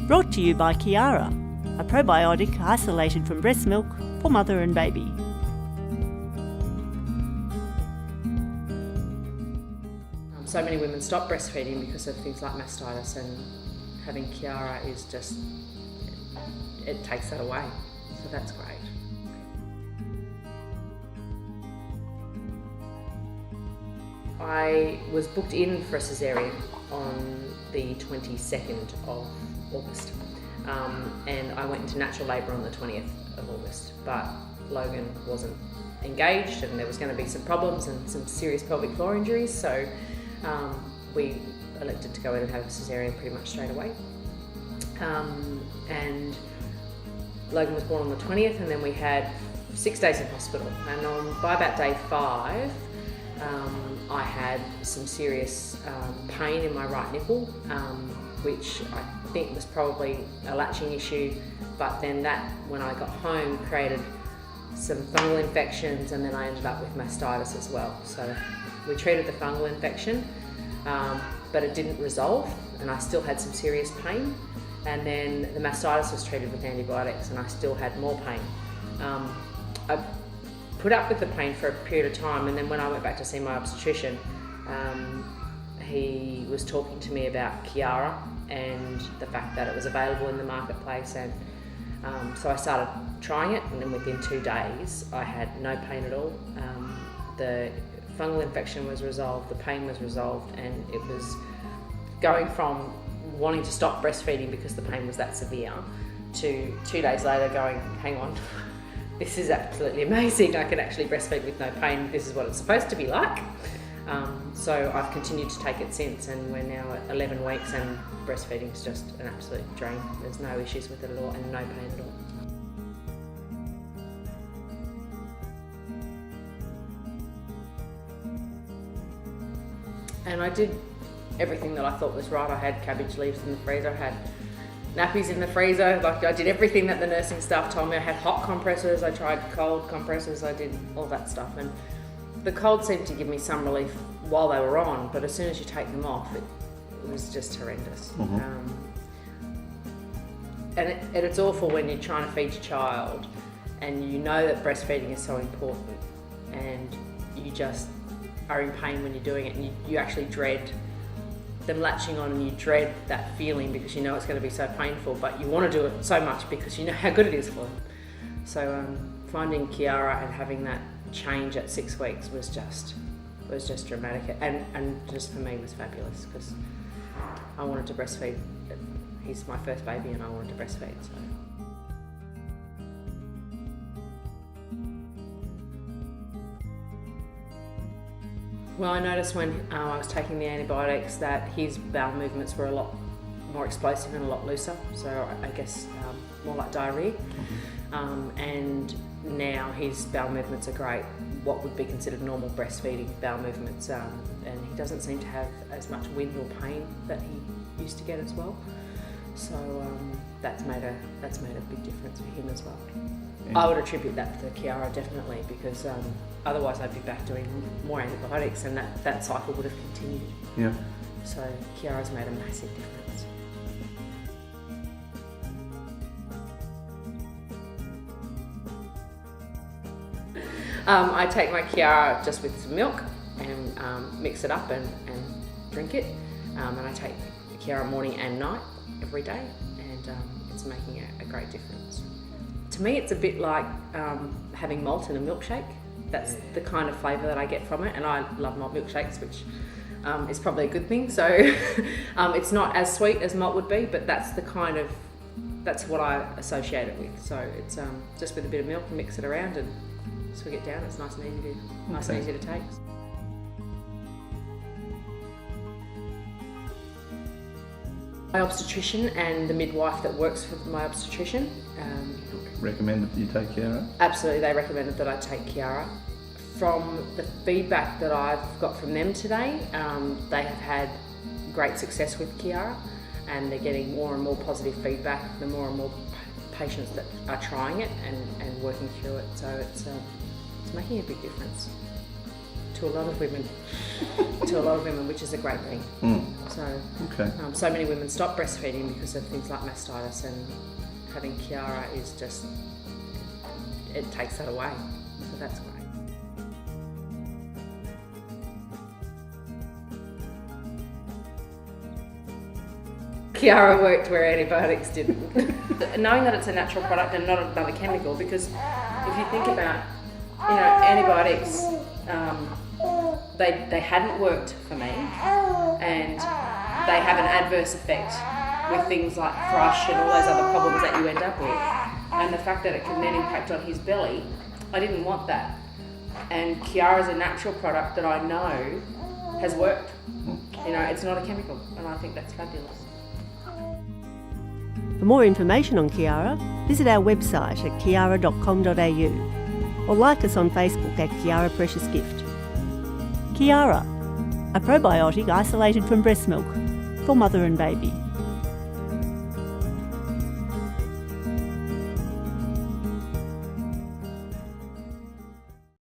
Brought to you by Qiara, a probiotic isolated from breast milk for mother and baby. So many women stop breastfeeding because of things like mastitis, and having Qiara is just, it takes that away. So that's great. I was booked in for a caesarean on the 22nd of August, and I went into natural labour on the 20th of August, but Logan wasn't engaged and there was going to be some problems and some serious pelvic floor injuries, so we elected to go in and have a caesarean pretty much straight away. And Logan was born on the 20th, and then we had 6 days in hospital, and by about day 5 I had some serious pain in my right nipple, which I think was probably a latching issue, but then that, when I got home, created some fungal infections, and then I ended up with mastitis as well. So we treated the fungal infection, but it didn't resolve, and I still had some serious pain. And then the mastitis was treated with antibiotics, and I still had more pain. I put up with the pain for a period of time, and then when I went back to see my obstetrician, he was talking to me about Qiara and the fact that it was available in the marketplace, and so I started trying it, and then within 2 days I had no pain at all. The fungal infection was resolved, the pain was resolved, and it was going from wanting to stop breastfeeding because the pain was that severe to 2 days later going, hang on, this is absolutely amazing, I can actually breastfeed with no pain, this is what it's supposed to be like. So I've continued to take it since, and we're now at 11 weeks and breastfeeding is just an absolute dream. There's no issues with it at all and no pain at all. And I did everything that I thought was right. I had cabbage leaves in the freezer, I had nappies in the freezer, like I did everything that the nursing staff told me. I had hot compresses, I tried cold compresses, I did all that stuff, and the cold seemed to give me some relief while they were on, but as soon as you take them off, it was just horrendous. Mm-hmm. And it's awful when you're trying to feed your child and you know that breastfeeding is so important, and you just are in pain when you're doing it, and you actually dread them latching on, and you dread that feeling because you know it's going to be so painful, but you want to do it so much because you know how good it is for them. So finding Qiara and having that change at 6 weeks was just dramatic, and just for me was fabulous because I wanted to breastfeed. He's my first baby and I wanted to breastfeed. So. Well, I noticed when I was taking the antibiotics that his bowel movements were a lot more explosive and a lot looser, so I guess more like diarrhea. And now his bowel movements are great, what would be considered normal breastfeeding bowel movements, and he doesn't seem to have as much wind or pain that he used to get as well. So that's made a big difference for him as well. Yeah. I would attribute that to Qiara definitely, because otherwise I'd be back doing more antibiotics, and that cycle would have continued. Yeah. So Qiara's made a massive difference. I take my Qiara just with some milk and mix it up and drink it, and I take Qiara morning and night every day, and it's making a great difference. To me, it's a bit like having malt in a milkshake. That's the kind of flavour that I get from it, and I love malt milkshakes, which is probably a good thing. So it's not as sweet as malt would be, but that's what I associate it with. So it's just with a bit of milk and mix it around and swig it down. It's nice and easy to take. My obstetrician and the midwife that works for my obstetrician recommended that you take Qiara? Absolutely, they recommended that I take Qiara. From the feedback that I've got from them today, they have had great success with Qiara, and they're getting more and more positive feedback, the more and more patients that are trying it and working through it, so it's making a big difference. to a lot of women, which is a great thing. So, Okay. so many women stop breastfeeding because of things like mastitis, and having Qiara is just, it takes that away. So that's great. Qiara worked where antibiotics didn't. Knowing that it's a natural product and not another chemical, because if you think about, antibiotics, they hadn't worked for me, and they have an adverse effect with things like thrush and all those other problems that you end up with. And the fact that it can then impact on his belly, I didn't want that. And Qiara is a natural product that I know has worked. It's not a chemical, and I think that's fabulous. For more information on Qiara, visit our website at qiara.com.au or like us on Facebook at Qiara Precious Gift. Qiara, a probiotic isolated from breast milk for mother and baby.